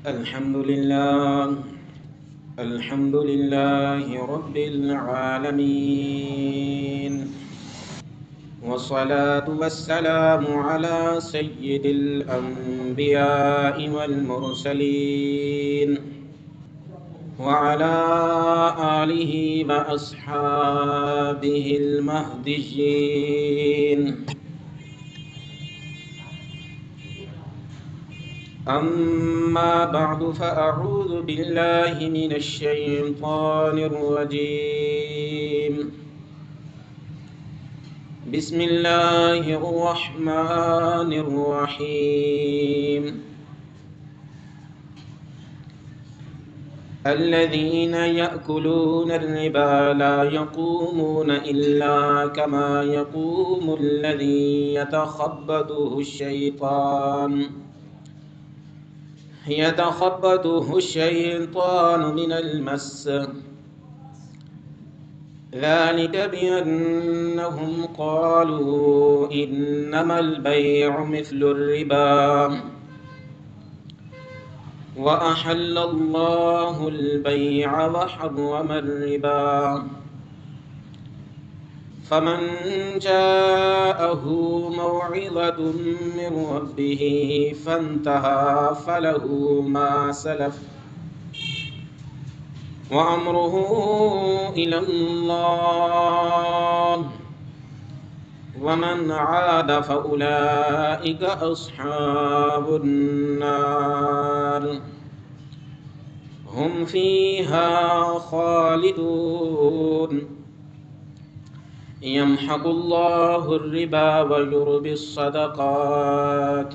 الحمد لله رب العالمين، والصلاة والسلام على سيد الأنبياء والمرسلين، وعلى آله وأصحابه المهديين. أما بعد، فأعوذ بالله من الشيطان الرجيم. بسم الله الرحمن الرحيم. الذين يأكلون الربا لا يقومون إلا كما يقوم الذي يتخبطه الشيطان من المس، ذلك بأنهم قالوا إنما البيع مثل الربا وأحل الله البيع وحرم الربا، فمن جاءه موعظة من ربه فانتهى فله ما سلف وأمره إلى الله، ومن عاد فأولئك أصحاب النار هم فيها خالدون. يمحق الله الربا ويربي الصدقات،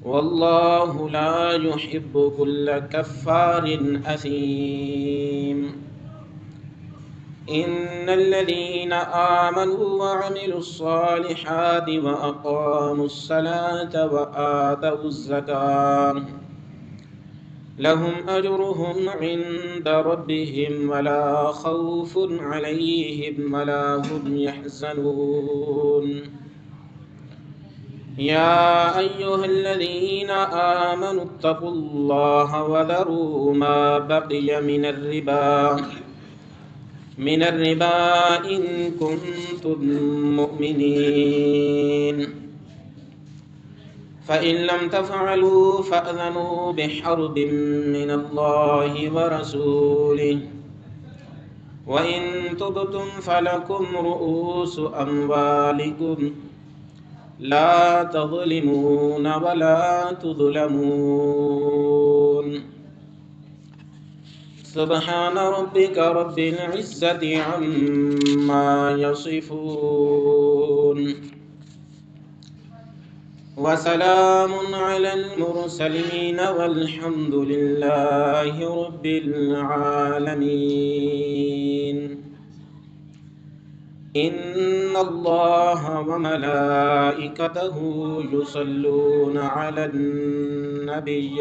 والله لا يحب كل كفار أثيم. إن الذين آمنوا وعملوا الصالحات وأقاموا الصلاة وآتوا الزكاة لهم أجرهم عند ربهم ولا خوف عليهم ولا هم يحزنون. يا أيها الذين آمنوا اتقوا الله وذروا ما بقي من الربا إن كنتم مؤمنين، فإن لم تفعلوا فأذنوا بحرب من الله ورسوله، وإن تبتم فلكم رؤوس أموالكم لا تظلمون ولا تظلمون. سبحان ربك رب العزة عما يصفون، وسلام على المرسلين والحمد لله رب العالمين. إن الله وملائكته يصلون على النبي،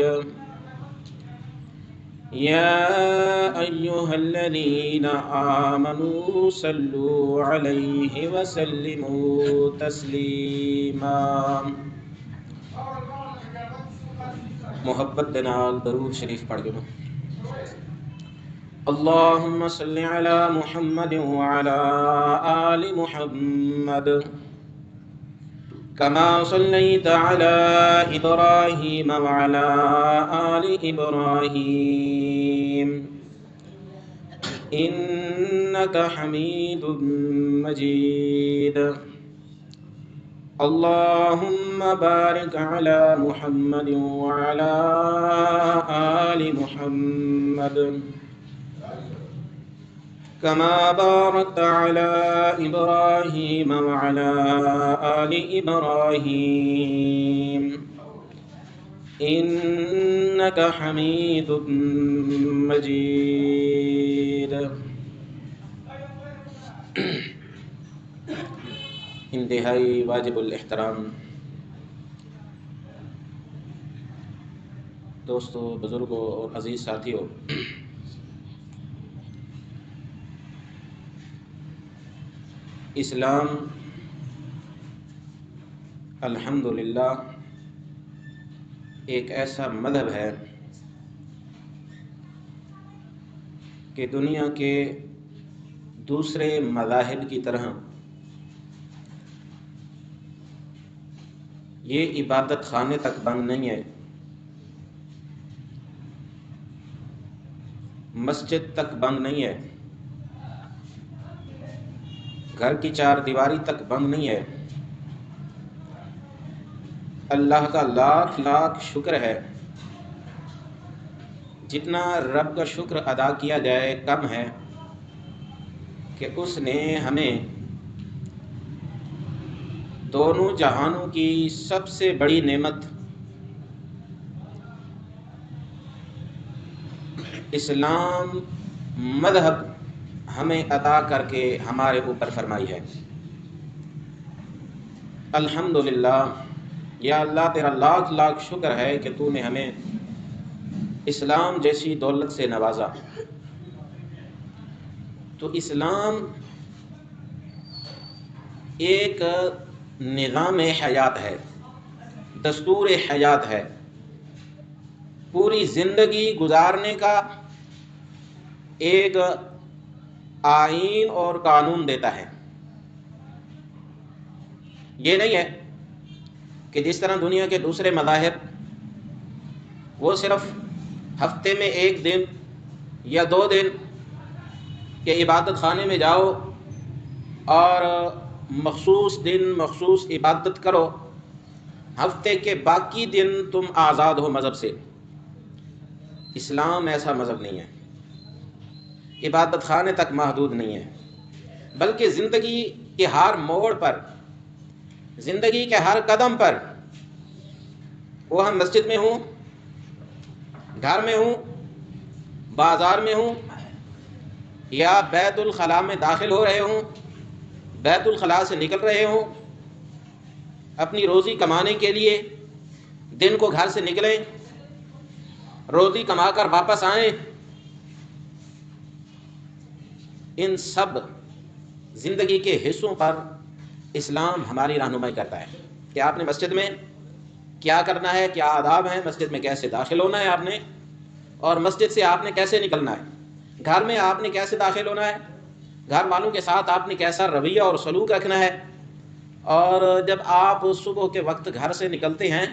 يا أيها الذين آمنوا صلوا عليه وسلموا تسليما. محبت دے نال درود شریف پڑھ کے اللهم صل على محمد وعلى آل محمد كما صليت على إبراهيم وعلى آل إبراهيم إنك حميد مجيد. اللهم بارك على محمد وعلى آل محمد كما باركت على إبراهيم وعلى آل إبراهيم إنك حميد مجيد. انتہائی واجب الاحترام دوستو، بزرگوں اور عزیز ساتھیوں، اسلام الحمدللہ ایک ایسا مذہب ہے کہ دنیا کے دوسرے مذاہب کی طرح یہ عبادت خانے تک بند نہیں ہے، مسجد تک بند نہیں ہے، گھر کی چار دیواری تک بند نہیں ہے۔ اللہ کا لاکھ لاکھ شکر ہے، جتنا رب کا شکر ادا کیا جائے کم ہے کہ اس نے ہمیں دونوں جہانوں کی سب سے بڑی نعمت اسلام مذہب ہمیں عطا کر کے ہمارے اوپر فرمائی ہے۔ الحمدللہ، یا اللہ تیرا لاکھ لاکھ شکر ہے کہ تو نے ہمیں اسلام جیسی دولت سے نوازا۔ تو اسلام ایک نظام حیات ہے، دستور حیات ہے، پوری زندگی گزارنے کا ایک آئین اور قانون دیتا ہے۔ یہ نہیں ہے کہ جس طرح دنیا کے دوسرے مذاہب وہ صرف ہفتے میں ایک دن یا 2 دن کہ عبادت خانے میں جاؤ اور مخصوص دن مخصوص عبادت کرو، ہفتے کے باقی دن تم آزاد ہو مذہب سے۔ اسلام ایسا مذہب نہیں ہے، عبادت خانے تک محدود نہیں ہے، بلکہ زندگی کے ہر موڑ پر، زندگی کے ہر قدم پر، وہ ہم مسجد میں ہوں، گھر میں ہوں، بازار میں ہوں، یا بیت الخلاء میں داخل ہو رہے ہوں، بیت الخلاء سے نکل رہے ہوں، اپنی روزی کمانے کے لیے دن کو گھر سے نکلیں، روزی کما کر واپس آئیں، ان سب زندگی کے حصوں پر اسلام ہماری رہنمائی کرتا ہے کہ آپ نے مسجد میں کیا کرنا ہے، کیا آداب ہیں، مسجد میں کیسے داخل ہونا ہے آپ نے، اور مسجد سے آپ نے کیسے نکلنا ہے، گھر میں آپ نے کیسے داخل ہونا ہے، گھر والوں کے ساتھ آپ نے کیسا رویہ اور سلوک رکھنا ہے۔ اور جب آپ صبح کے وقت گھر سے نکلتے ہیں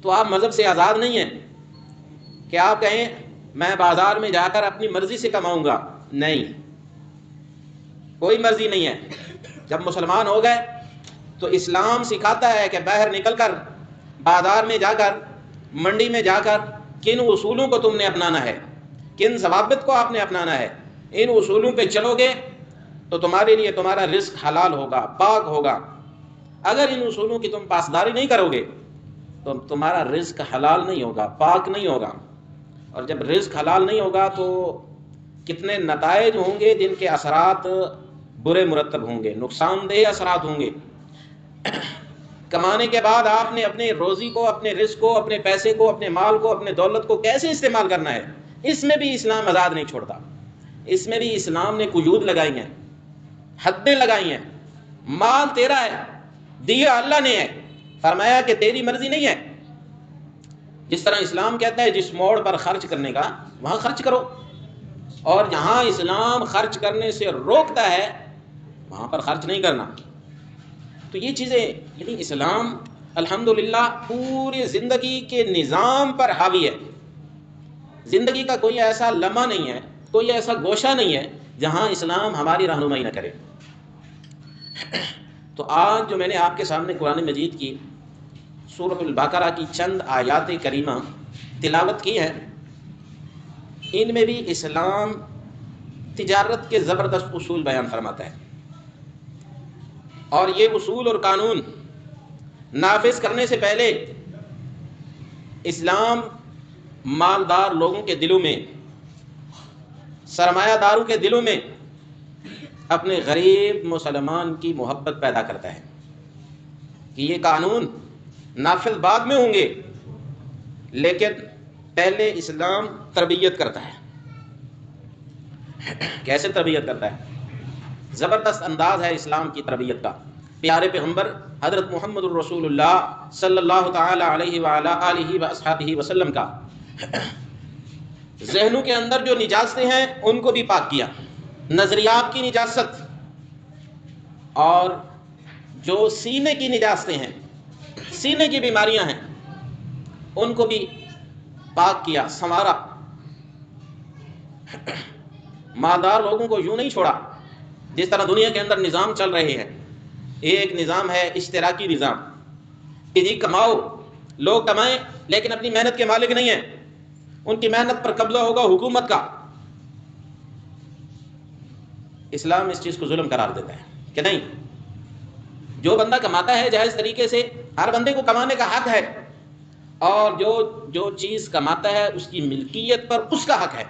تو آپ مذہب سے آزاد نہیں ہیں کہ آپ کہیں میں بازار میں جا کر اپنی مرضی سے کماؤں گا، نہیں، کوئی مرضی نہیں ہے۔ جب مسلمان ہو گئے تو اسلام سکھاتا ہے کہ باہر نکل کر بازار میں جا کر، منڈی میں جا کر کن اصولوں کو تم نے اپنانا ہے، کن ضوابط کو آپ نے اپنانا ہے۔ ان اصولوں پہ چلو گے تو تمہارے لیے تمہارا رزق حلال ہوگا، پاک ہوگا۔ اگر ان اصولوں کی تم پاسداری نہیں کرو گے تو تمہارا رزق حلال نہیں ہوگا، پاک نہیں ہوگا۔ اور جب رزق حلال نہیں ہوگا تو کتنے نتائج ہوں گے جن کے اثرات برے مرتب ہوں گے، نقصان دہ اثرات ہوں گے۔ کمانے کے بعد آپ نے اپنے روزی کو، اپنے رزق کو، اپنے پیسے کو، اپنے مال کو، اپنے دولت کو کیسے استعمال کرنا ہے، اس میں بھی اسلام آزاد نہیں چھوڑتا۔ اس میں بھی اسلام نے قیود لگائی ہیں، حدیں لگائی ہیں۔ مال تیرا ہے، دیا اللہ نے ہے، فرمایا کہ تیری مرضی نہیں ہے۔ جس طرح اسلام کہتا ہے جس موڑ پر خرچ کرنے کا وہاں خرچ کرو، اور جہاں اسلام خرچ کرنے سے روکتا ہے وہاں پر خرچ نہیں کرنا۔ تو یہ چیزیں، یعنی اسلام الحمدللہ پوری زندگی کے نظام پر حاوی ہے۔ زندگی کا کوئی ایسا لمحہ نہیں ہے، کوئی ایسا گوشہ نہیں ہے جہاں اسلام ہماری رہنمائی نہ کرے۔ تو آج جو میں نے آپ کے سامنے قرآن مجید کی سورۃ البقرہ کی چند آیات کریمہ تلاوت کی ہے، ان میں بھی اسلام تجارت کے زبردست اصول بیان فرماتا ہے، اور یہ اصول اور قانون نافذ کرنے سے پہلے اسلام مالدار لوگوں کے دلوں میں، سرمایہ داروں کے دلوں میں اپنے غریب مسلمان کی محبت پیدا کرتا ہے کہ یہ قانون نافذ بعد میں ہوں گے، لیکن پہلے اسلام تربیت کرتا ہے۔ کیسے تربیت کرتا ہے؟ زبردست انداز ہے اسلام کی تربیت کا۔ پیارے پیغمبر حضرت محمد الرسول اللہ صلی اللہ تعالی علیہ وعلی آلہ واصحابہ وسلم کا ذہنوں کے اندر جو نجاستیں ہیں ان کو بھی پاک کیا، نظریات کی نجاست اور جو سینے کی نجاستیں ہیں، سینے کی بیماریاں ہیں، ان کو بھی پاک کیا، سنوارا۔ مالدار لوگوں کو یوں نہیں چھوڑا جس طرح دنیا کے اندر نظام چل رہے ہیں۔ ایک نظام ہے اشتراکی نظام کہ جی کماؤ، لوگ کمائیں لیکن اپنی محنت کے مالک نہیں ہیں، ان کی محنت پر قبضہ ہوگا حکومت کا۔ اسلام اس چیز کو ظلم قرار دیتا ہے کہ نہیں، جو بندہ کماتا ہے جائز طریقے سے، ہر بندے کو کمانے کا حق ہے، اور جو چیز کماتا ہے اس کی ملکیت پر اس کا حق ہے۔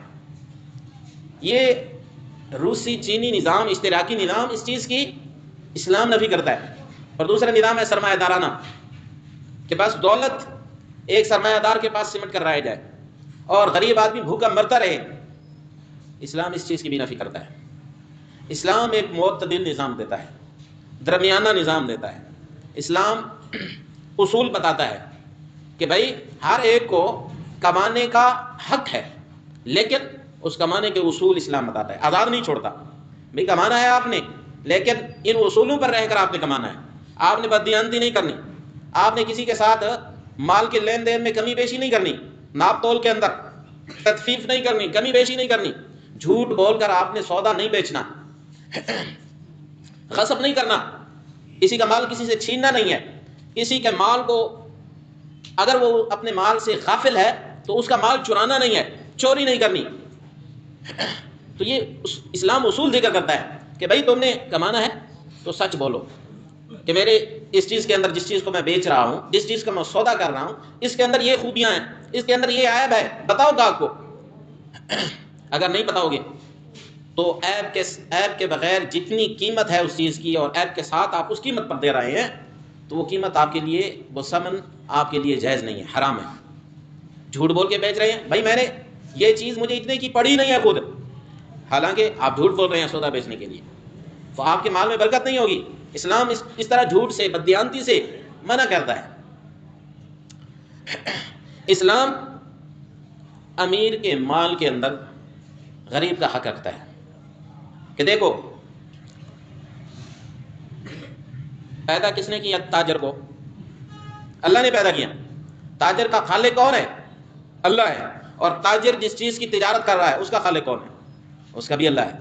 یہ روسی چینی نظام، اشتراکی نظام، اس چیز کی اسلام نفی کرتا ہے۔ اور دوسرا نظام ہے سرمایہ دارانہ کہ بس دولت ایک سرمایہ دار کے پاس سمٹ کر رہا جائے اور غریب آدمی بھوکا مرتا رہے۔ اسلام اس چیز کی بھی نفی کرتا ہے۔ اسلام ایک معتدل نظام دیتا ہے، درمیانہ نظام دیتا ہے۔ اسلام اصول بتاتا ہے کہ بھائی ہر ایک کو کمانے کا حق ہے، لیکن اس کمانے کے اصول اسلام بتاتا ہے۔ آزاد نہیں چھوڑتا، بھائی کمانا ہے آپ نے، لیکن ان اصولوں پر رہ کر آپ نے کمانا ہے۔ آپ نے بددیانتی نہیں کرنی، آپ نے کسی کے ساتھ مال کے لین دین میں کمی بیشی نہیں کرنی، ناپ تول کے اندر تطفیف نہیں کرنی، کمی بیشی نہیں کرنی، جھوٹ بول کر آپ نے سودا نہیں بیچنا، غصب نہیں کرنا، کسی کا مال کسی سے چھیننا نہیں ہے، کسی کے مال کو اگر وہ اپنے مال سے غافل ہے تو اس کا مال چرانا نہیں ہے، چوری نہیں کرنی۔ تو یہ اسلام اصول ذکر کرتا ہے کہ بھائی تم نے کمانا ہے تو سچ بولو کہ میرے اس چیز کے اندر، جس چیز کو میں بیچ رہا ہوں، جس چیز کا میں سودا کر رہا ہوں، اس کے اندر یہ خوبیاں ہیں، اس کے اندر یہ عیب ہے، بتاؤ گاہک کو۔ اگر نہیں بتاؤ گے تو عیب کے بغیر جتنی قیمت ہے اس چیز کی اور عیب کے ساتھ آپ اس قیمت پر دے رہے ہیں تو وہ قیمت آپ کے لیے، وہ ثمن آپ کے لیے جائز نہیں ہے، حرام ہے۔ جھوٹ بول کے بیچ رہے ہیں، بھائی میں نے یہ چیز مجھے اتنے کی پڑی نہیں ہے خود، حالانکہ آپ جھوٹ بول رہے ہیں سودا بیچنے کے لیے، تو آپ کے مال میں برکت نہیں ہوگی۔ اسلام اس طرح جھوٹ سے، بددیانتی سے منع کرتا ہے۔ اسلام امیر کے مال کے اندر غریب کا حق رکھتا ہے کہ دیکھو پیدا کس نے کیا؟ تاجر کو اللہ نے پیدا کیا۔ تاجر کا خالق کون ہے؟ اللہ ہے۔ اور تاجر جس چیز کی تجارت کر رہا ہے اس کا خالق کون ہے؟ اس کا بھی اللہ ہے۔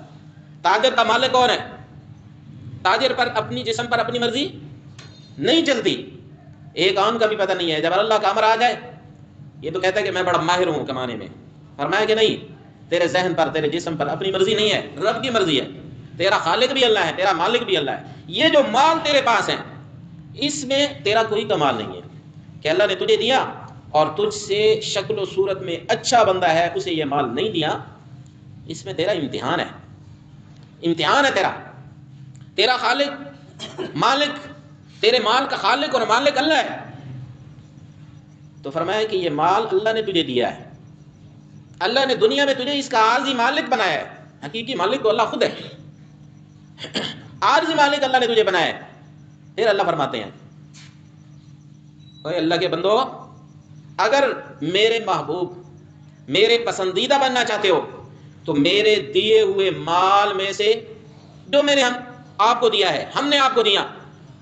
تاجر کا مالک کون ہے؟ تاجر پر اپنی جسم پر اپنی مرضی نہیں چلتی، ایک آن کا بھی پتہ نہیں ہے۔ جب اللہ کا امر آ جائے یہ تو کہتا ہے کہ میں بڑا ماہر ہوں کمانے میں، فرمایا کہ نہیں، تیرے ذہن پر، تیرے جسم پر اپنی مرضی نہیں ہے، رب کی مرضی ہے۔ تیرا خالق بھی اللہ ہے، تیرا مالک بھی اللہ ہے۔ یہ جو مال تیرے پاس ہے اس میں تیرا کوئی کمال نہیں ہے کہ اللہ نے تجھے دیا اور تجھ سے شکل و صورت میں اچھا بندہ ہے اسے یہ مال نہیں دیا، اس میں تیرا امتحان ہے، امتحان ہے تیرا۔ تیرا خالق، مالک، تیرے مال کا خالق اور مالک اللہ ہے۔ تو فرمایا کہ یہ مال اللہ نے تجھے دیا ہے، اللہ نے دنیا میں تجھے اس کا عارضی مالک بنایا ہے، حقیقی مالک تو اللہ خود ہے، عارضی مالک اللہ نے تجھے بنایا ہے۔ پھر اللہ فرماتے ہیں اے اللہ کے بندو، اگر میرے محبوب، میرے پسندیدہ بننا چاہتے ہو تو میرے دیے ہوئے مال میں سے جو میں نے آپ کو دیا ہے، ہم نے آپ کو دیا،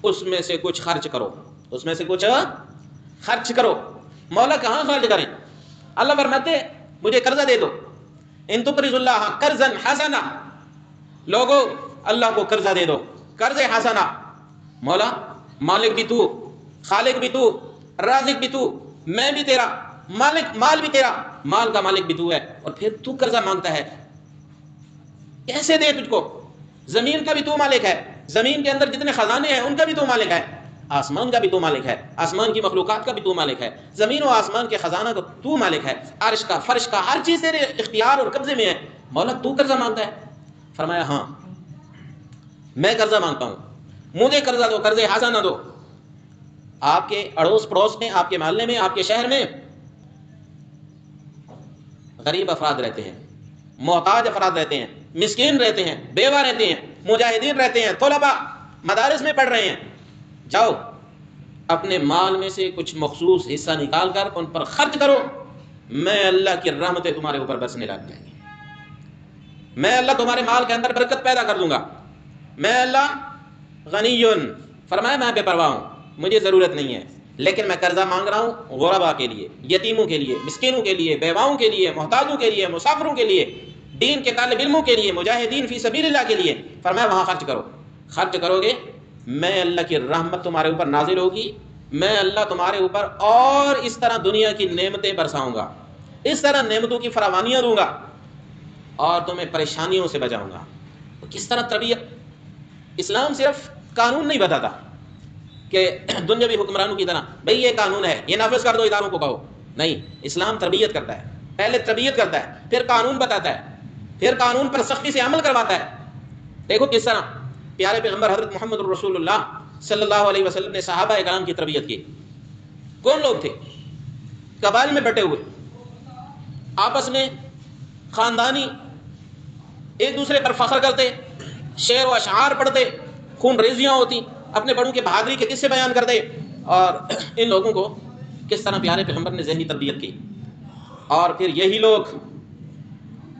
اس میں سے کچھ خرچ کرو، اس میں سے کچھ خرچ کرو۔ مولا کہاں خرچ کریں؟ اللہ فرماتے مجھے قرضہ دے دو، ان تقرضوا اللہ قرضا حسنا، لوگو اللہ کو قرضہ دے دو، قرض حسنا۔ مولا مالک بھی تو، خالق بھی تو، رازق بھی تو، میں بھی تیرا مالک، مال بھی تیرا، مال کا مالک بھی تو ہے، اور پھر تو قرضہ مانگتا ہے، کیسے دے تجھ کو؟ زمین کا بھی تو مالک ہے، زمین کے اندر جتنے خزانے ہیں ان کا بھی تو مالک ہے، آسمان کا بھی تو مالک ہے، آسمان کی مخلوقات کا بھی تو مالک ہے، زمین و آسمان کے خزانہ کا تو مالک ہے، عرش کا، فرش کا، ہر چیز تیرے اختیار اور قبضے میں ہے۔ مولا تو قرضہ مانگتا ہے؟ فرمایا ہاں میں قرضہ مانگتا ہوں، مجھے قرضہ دو، قرض حسنہ دو۔ آپ کے اڑوس پڑوس میں، آپ کے محلے میں، آپ کے شہر میں غریب افراد رہتے ہیں، محتاج افراد رہتے ہیں، مسکین رہتے ہیں، بیوہ رہتے ہیں، مجاہدین رہتے ہیں، طلباء مدارس میں پڑھ رہے ہیں، جاؤ اپنے مال میں سے کچھ مخصوص حصہ نکال کر ان پر خرچ کرو، میں اللہ کی رحمتیں تمہارے اوپر برسنے لگ جائیں گی، میں اللہ تمہارے مال کے اندر برکت پیدا کر دوں گا، میں اللہ غنی، فرمایا میں بے پرواہ ہوں، مجھے ضرورت نہیں ہے، لیکن میں قرضہ مانگ رہا ہوں غربا کے لیے، یتیموں کے لیے، مسکینوں کے لیے، بیواؤں کے لیے، محتاجوں کے لیے، مسافروں کے لیے، دین کے طالب علموں کے لیے، مجاہدین فی سبیل اللہ کے لیے۔ فرمایا وہاں خرچ کرو، خرچ کرو گے میں اللہ کی رحمت تمہارے اوپر نازل ہوگی، میں اللہ تمہارے اوپر اور اس طرح دنیا کی نعمتیں برساؤں گا، اس طرح نعمتوں کی فراوانیاں دوں گا اور تمہیں پریشانیوں سے بچاؤں گا۔ تو کس طرح تربیت! اسلام صرف قانون نہیں بتاتا کہ دنیاوی حکمرانوں کی طرح بھئی یہ قانون ہے یہ نافذ کر دو، اداروں کو کہو، نہیں، اسلام تربیت کرتا ہے، پہلے تربیت کرتا ہے، پھر قانون بتاتا ہے، پھر قانون پر سختی سے عمل کرواتا ہے۔ دیکھو کس طرح پیارے پیغمبر حضرت محمد الرسول اللہ صلی اللہ علیہ وسلم نے صحابہ اکرام کی تربیت کی۔ کون لوگ تھے؟ قبائل میں بٹے ہوئے، آپس میں خاندانی، ایک دوسرے پر فخر کرتے، شعر و اشعار پڑھتے، خون ریزیاں ہوتی، اپنے بڑوں کے بہادری کے قصے بیان کرتے، اور ان لوگوں کو کس طرح پیارے پیغمبر نے ذہنی تربیت کی۔ اور پھر یہی لوگ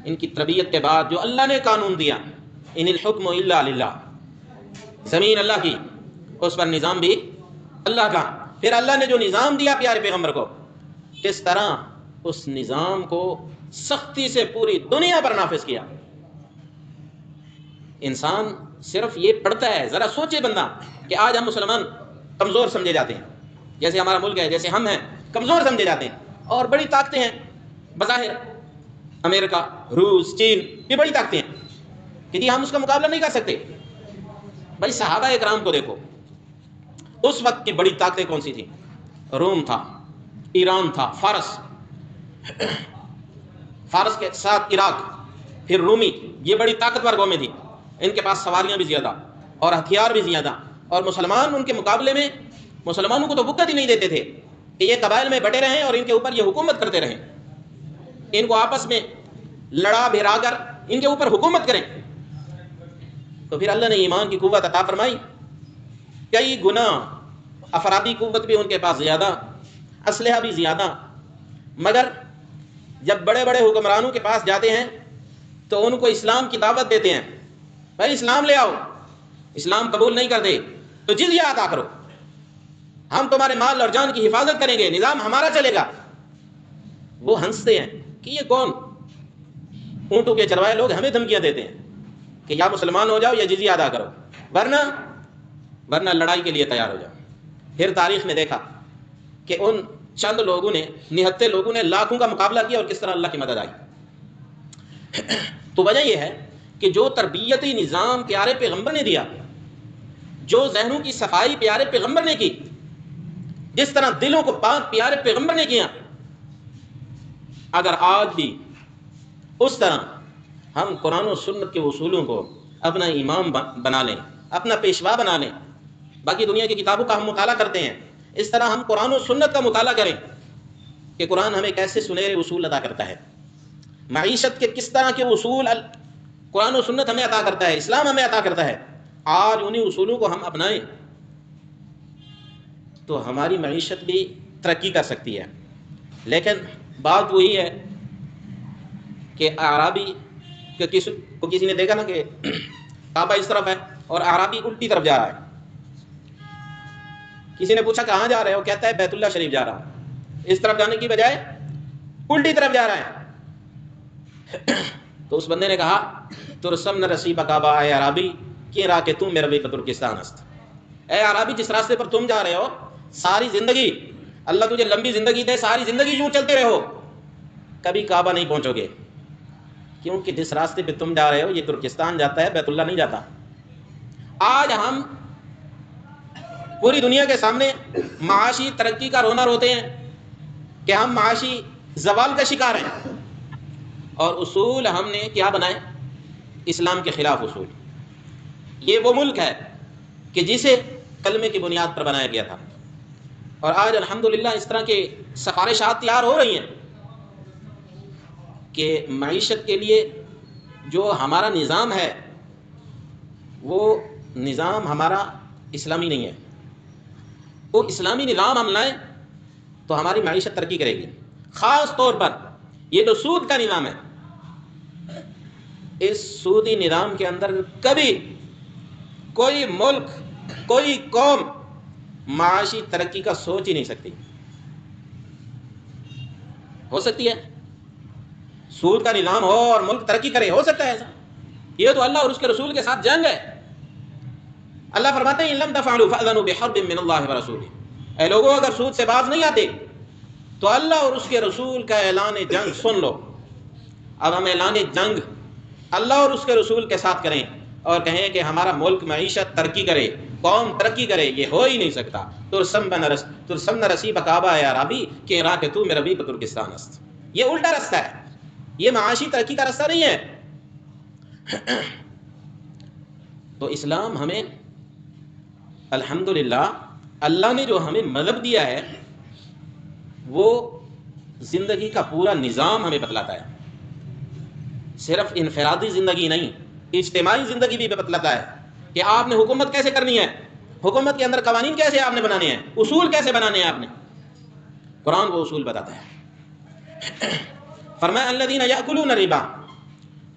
ان کی تربیت کے بعد جو اللہ نے قانون دیا، ان الحکم الا للہ، زمین اللہ کی، اس پر نظام بھی اللہ کا، پھر اللہ نے جو نظام دیا پیارے پیغمبر کو، کس طرح اس نظام کو سختی سے پوری دنیا پر نافذ کیا۔ انسان صرف یہ پڑھتا ہے، ذرا سوچے بندہ کہ آج ہم مسلمان کمزور سمجھے جاتے ہیں، جیسے ہمارا ملک ہے، جیسے ہم ہیں کمزور سمجھے جاتے ہیں، اور بڑی طاقتیں ہیں بظاہر، امریکہ، روس، چین، یہ بڑی طاقتیں ہیں کہ جی ہم اس کا مقابلہ نہیں کر سکتے۔ بھائی صحابہ اکرام کو دیکھو، اس وقت کی بڑی طاقتیں کون سی تھیں؟ روم تھا، ایران تھا، فارس کے ساتھ عراق، پھر رومی، یہ بڑی طاقتور قومیں تھیں، ان کے پاس سواریاں بھی زیادہ اور ہتھیار بھی زیادہ، اور مسلمان ان کے مقابلے میں مسلمانوں کو تو وقت ہی نہیں دیتے تھے کہ یہ قبائل میں بٹے رہیں اور ان کے اوپر یہ حکومت کرتے رہیں، ان کو آپس میں لڑا بھرا کر ان کے اوپر حکومت کریں۔ تو پھر اللہ نے ایمان کی قوت عطا فرمائی، کئی گنا افرادی قوت بھی ان کے پاس زیادہ، اسلحہ بھی زیادہ، مگر جب بڑے بڑے حکمرانوں کے پاس جاتے ہیں تو ان کو اسلام کی دعوت دیتے ہیں، بھائی اسلام لے آؤ، اسلام قبول نہیں کرتے تو جزیہ عطا کرو، ہم تمہارے مال اور جان کی حفاظت کریں گے، نظام ہمارا چلے گا۔ وہ ہنستے ہیں کہ یہ کون؟ اونٹوں کے چروائے لوگ ہمیں دھمکیاں دیتے ہیں کہ یا مسلمان ہو جاؤ یا جزیہ ادا کرو، ورنہ لڑائی کے لیے تیار ہو جاؤ۔ پھر تاریخ میں دیکھا کہ ان چند لوگوں نے، نہتے لوگوں نے لاکھوں کا مقابلہ کیا اور کس طرح اللہ کی مدد آئی۔ تو وجہ یہ ہے کہ جو تربیتی نظام پیارے پیغمبر نے دیا، جو ذہنوں کی صفائی پیارے پیغمبر نے کی، جس طرح دلوں کو پاک پیارے پیغمبر نے کیا، اگر آج بھی اس طرح ہم قرآن و سنت کے اصولوں کو اپنا امام بنا لیں، اپنا پیشوا بنا لیں، باقی دنیا کی کتابوں کا ہم مطالعہ کرتے ہیں، اس طرح ہم قرآن و سنت کا مطالعہ کریں کہ قرآن ہمیں کیسے سنہرے اصول عطا کرتا ہے، معیشت کے کس طرح کے اصول قرآن و سنت ہمیں عطا کرتا ہے، اسلام ہمیں عطا کرتا ہے، آج انہی اصولوں کو ہم اپنائیں تو ہماری معیشت بھی ترقی کر سکتی ہے۔ لیکن بات وہی ہے کہ اعرابی کہ کسی نے دیکھا نا کہ کعبہ اس طرف ہے اور اعرابی الٹی طرف جا رہا ہے، کسی نے پوچھا کہاں جا رہے ہو؟ کہتا ہے بیت اللہ شریف جا رہا ہوں، اس طرف جانے کی بجائے الٹی طرف جا رہا ہے۔ تو اس بندے نے کہا ترسم نہ رسیب کعبہ اے عربی کہ را کہ تم میرا بھی ترکستان است، اے عربی جس راستے پر تم جا رہے ہو ساری زندگی، اللہ تجھے لمبی زندگی دے، ساری زندگی یوں چلتے رہو، کبھی کعبہ نہیں پہنچو گے، کیونکہ جس راستے پہ تم جا رہے ہو یہ ترکستان جاتا ہے، بیت اللہ نہیں جاتا۔ آج ہم پوری دنیا کے سامنے معاشی ترقی کا رونا روتے ہیں کہ ہم معاشی زوال کا شکار ہیں، اور اصول ہم نے کیا بنائے؟ اسلام کے خلاف اصول۔ یہ وہ ملک ہے کہ جسے کلمے کی بنیاد پر بنایا گیا تھا، اور آج الحمدللہ اس طرح کے سفارشات تیار ہو رہی ہیں کہ معیشت کے لیے جو ہمارا نظام ہے وہ نظام ہمارا اسلامی نہیں ہے، وہ اسلامی نظام ہم لائیں تو ہماری معیشت ترقی کرے گی. خاص طور پر یہ جو سود کا نظام ہے، اس سودی نظام کے اندر کبھی کوئی ملک، کوئی قوم معاشی ترقی کا سوچ ہی نہیں سکتی. ہو سکتی ہے سود کا نظام ہو اور ملک ترقی کرے؟ ہو سکتا ہے ایسا؟ یہ تو اللہ اور اس کے رسول کے ساتھ جنگ ہے. اللہ فرماتے ہیں ان لم تفعلوا فاذنوا بحرب من اللہ ورسولہ. اے لوگوں، اگر سود سے باز نہیں آتے تو اللہ اور اس کے رسول کا اعلان جنگ سن لو. اب ہم اعلان جنگ اللہ اور اس کے رسول کے ساتھ کریں اور کہیں کہ ہمارا ملک معیشت ترقی کرے، قوم ترقی کرے، یہ ہو ہی نہیں سکتا. ترسم رسی بکعبہ یا ربی کہ راہ تو میرا بھی ترکستان است. یہ الٹا راستہ ہے، یہ معاشی ترقی کا راستہ نہیں ہے. تو اسلام ہمیں الحمدللہ اللہ نے جو ہمیں مذہب دیا ہے وہ زندگی کا پورا نظام ہمیں بتلاتا ہے. صرف انفرادی زندگی نہیں، اجتماعی زندگی بھی بتلاتا ہے کہ آپ نے حکومت کیسے کرنی ہے، حکومت کے اندر قوانین کیسے آپ نے بنانے ہیں، اصول کیسے بنانے ہیں آپ نے. قرآن وہ اصول بتاتا ہے. فرمایا الذین یأکلون الربا.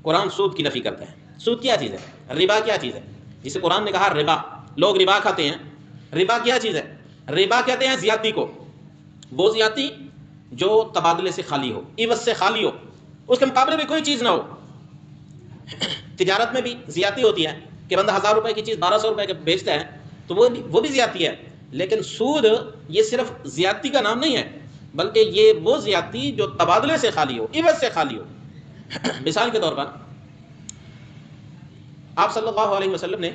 قرآن سود کی نفی کرتا ہے. سود کیا چیز ہے؟ ربا کیا چیز ہے؟ جسے قرآن نے کہا ربا، لوگ ربا کھاتے ہیں. ربا کیا چیز ہے؟ ربا کہتے ہیں زیادتی کو. وہ زیادتی جو تبادلے سے خالی ہو، عوض سے خالی ہو، اس کے مقابلے میں کوئی چیز نہ ہو. تجارت میں بھی زیادتی ہوتی ہے کہ بندہ 1000 روپے کی چیز 1200 روپے کے بیچتا ہے تو وہ بھی زیادتی ہے. لیکن سود یہ صرف زیادتی کا نام نہیں ہے، بلکہ یہ وہ زیادتی جو تبادلے سے خالی ہو، عوض سے خالی ہو. مثال کے طور پر آپ صلی اللہ علیہ وسلم نے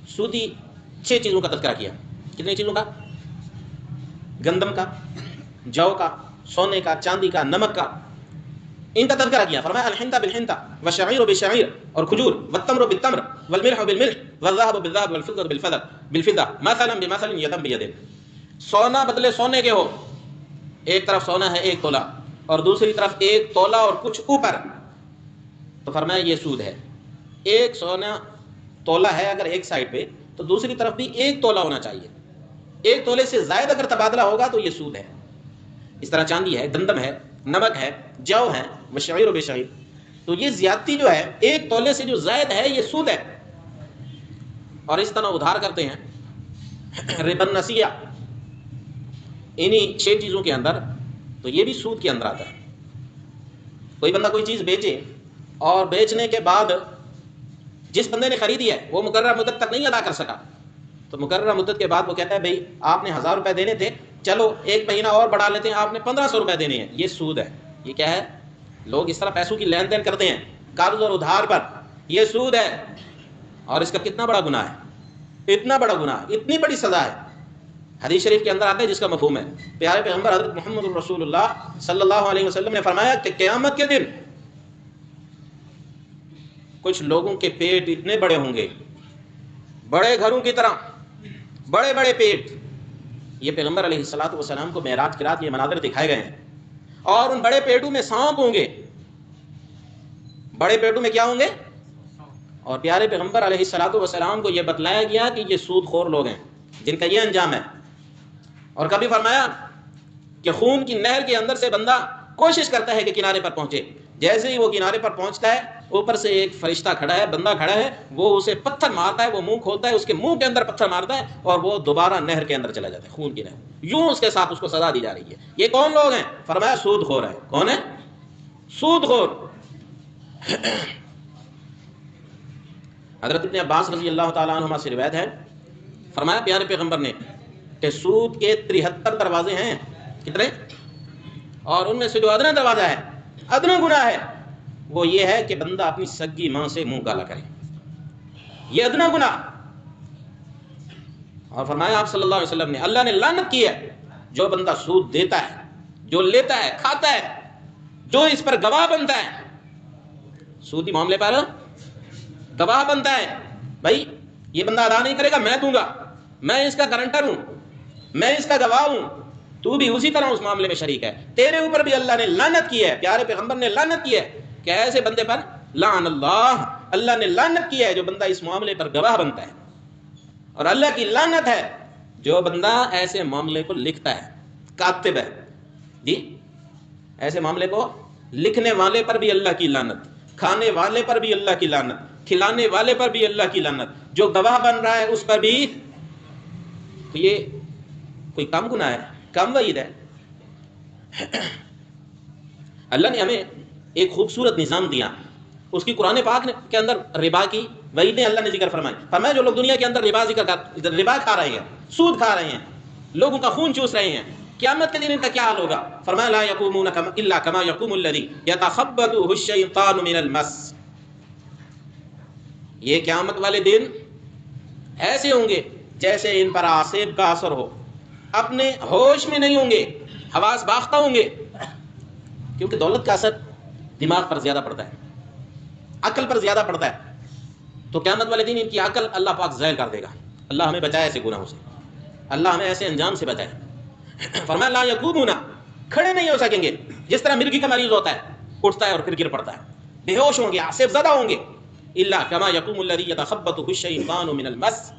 سودی 6 چیزوں کا تذکرہ کیا. کتنی چیزوں کا؟ گندم کا، جو کا، سونے کا، چاندی کا، نمک کا، ان کا تذکرہ کیا. فرمایا الحنطہ بالحنطہ والشعیر بالشعیر، اور کھجور، والتمر بالتمر والملح بالملح والذهب بالذهب والفضة بالفضة مثلا بمثل یدا بید. سونا بدلے سونے کے ہو، ایک طرف سونا ہے 1 تولہ اور دوسری طرف 1 تولہ اور کچھ اوپر، تو فرمایا یہ سود ہے. ایک سونا تولہ ہے اگر ایک سائڈ پہ تو دوسری طرف بھی 1 تولہ ہونا چاہیے. 1 تولے سے زائد اگر تبادلہ ہوگا تو یہ سود ہے. اس طرح چاندی ہے، گندم ہے، نمک ہے، جو ہے، وشعیر و بشعیر. تو یہ زیادتی جو ہے 1 تولے سے جو زائد ہے یہ سود ہے. اور اس طرح ادھار کرتے ہیں ربا النسیہ، انہی 6 چیزوں کے اندر، تو یہ بھی سود کے اندر آتا ہے. کوئی بندہ کوئی چیز بیچے اور بیچنے کے بعد جس بندے نے خریدی ہے وہ مقررہ مدت تک نہیں ادا کر سکا، تو مقررہ مدت کے بعد وہ کہتا ہے بھئی آپ نے 1000 روپے دینے تھے، چلو 1 مہینہ اور بڑھا لیتے ہیں، آپ نے 1500 روپے دینے ہیں. یہ سود ہے. یہ کیا ہے؟ لوگ اس طرح پیسوں کی لین دین کرتے ہیں قرض اور ادھار پر. یہ سود ہے. اور اس کا کتنا بڑا گناہ ہے، اتنا بڑا گناہ، اتنی بڑی سزا ہے. حدیث شریف کے اندر آتا ہے جس کا مفہوم ہے، پیارے پیغمبر حضرت محمد رسول اللہ صلی اللہ علیہ وسلم نے فرمایا کہ قیامت کے دن کچھ لوگوں کے پیٹ اتنے بڑے ہوں گے، بڑے گھروں کی طرح، بڑے بڑے پیٹ. یہ پیغمبر علیہ الصلوۃ والسلام کو معراج کی رات یہ مناظر دکھائے گئے ہیں. اور ان بڑے پیٹوں میں سانپ ہوں گے. بڑے پیٹوں میں کیا ہوں گے؟ اور پیارے پیغمبر علیہ الصلوۃ والسلام کو یہ بتلایا گیا کہ یہ سود خور لوگ ہیں جن کا یہ انجام ہے. اور کبھی فرمایا کہ خون کی نہر کے اندر سے بندہ کوشش کرتا ہے کہ کنارے پر پہنچے. جیسے ہی وہ کنارے پر پہنچتا ہے، اوپر سے ایک فرشتہ کھڑا ہے، بندہ کھڑا ہے، وہ اسے پتھر مارتا ہے، وہ منہ کھولتا ہے، اس کے منہ کے اندر پتھر مارتا ہے اور وہ دوبارہ نہر کے اندر چلا جاتا ہے، خون کی نہر. یوں اس کے ساتھ اس کو سزا دی جا رہی ہے. یہ کون لوگ ہیں؟ فرمایا سود خور ہیں. کون ہے؟ سود خور. حضرت ابن عباس رضی اللہ تعالیٰ عنہما سے روایت ہے، فرمایا پیارے پیغمبر نے کہ سود کے 73 دروازے ہیں. کتنے؟ اور ان میں سے جو ادنا دروازہ ہے، ادنا گناہ ہے، وہ یہ ہے کہ بندہ اپنی سگی ماں سے منہ کالا کرے. یہ ادنا گناہ. اور فرمایا آپ صلی اللہ علیہ وسلم نے، اللہ نے لعنت کی ہے جو بندہ سود دیتا ہے، جو لیتا ہے، کھاتا ہے، جو اس پر گواہ بنتا ہے. سودی معاملے پر گواہ بنتا ہے، بھائی یہ بندہ ادا نہیں کرے گا، میں دوں گا، میں اس کا گارنٹر ہوں، میں اس کا گواہ ہوں، تو بھی اسی طرح اس معاملے میں شریک ہے. تیرے اوپر بھی اللہ نے لعنت کی ہے، پیارے پیغمبر نے لعنت کی ہے کہ ایسے بندے پر لعن اللہ، اللہ نے لعنت کی ہے جو بندہ اس معاملے پر گواہ بنتا ہے. اور اللہ کی لعنت ہے جو بندہ ایسے معاملے کو لکھتا ہے، کاتب ہے جی، ایسے معاملے کو لکھنے والے پر بھی اللہ کی لعنت، کھانے والے پر بھی اللہ کی لعنت، کھلانے والے پر بھی اللہ کی لعنت، جو گواہ بن رہا ہے اس پر بھی. تو یہ کوئی کم گناہ ہے؟ کم وعید ہے؟ اللہ نے ہمیں ایک خوبصورت نظام دیا، اس کی قرآن پاک کے اندر ربا کی وعیدیں اللہ نے ذکر فرمایا جو لوگ دنیا کے اندر ربا کھا رہے ہیں، سود کھا رہے ہیں، لوگوں کا خون چوس رہے ہیں، قیامت کے دن ان کا کیا حال ہوگا؟ فرمایا لا یقومون الا کما یقوم الذی یتخبطہ الشیطان من المس. یہ قیامت والے دن ایسے ہوں گے جیسے ان پر آسیب کا اثر ہو، اپنے ہوش میں نہیں ہوں گے، حواس باختہ ہوں گے، کیونکہ دولت کا اثر دماغ پر زیادہ پڑتا ہے، عقل پر زیادہ پڑتا ہے. تو قیامت والے دن ان کی عقل اللہ پاک زائل کر دے گا. اللہ ہمیں بچائے ایسے گناہوں سے، اللہ ہمیں ایسے انجام سے بچائے. فرمایا لا یقومون، کھڑے نہیں ہو سکیں گے، جس طرح مرغی کا مریض ہوتا ہے، اٹھتا ہے اور پھر گر پڑتا ہے، بے ہوش ہوں گے، آصف زدہ ہوں گے. الا کما یقوم الذی یتخبطہ الشیطان من المس،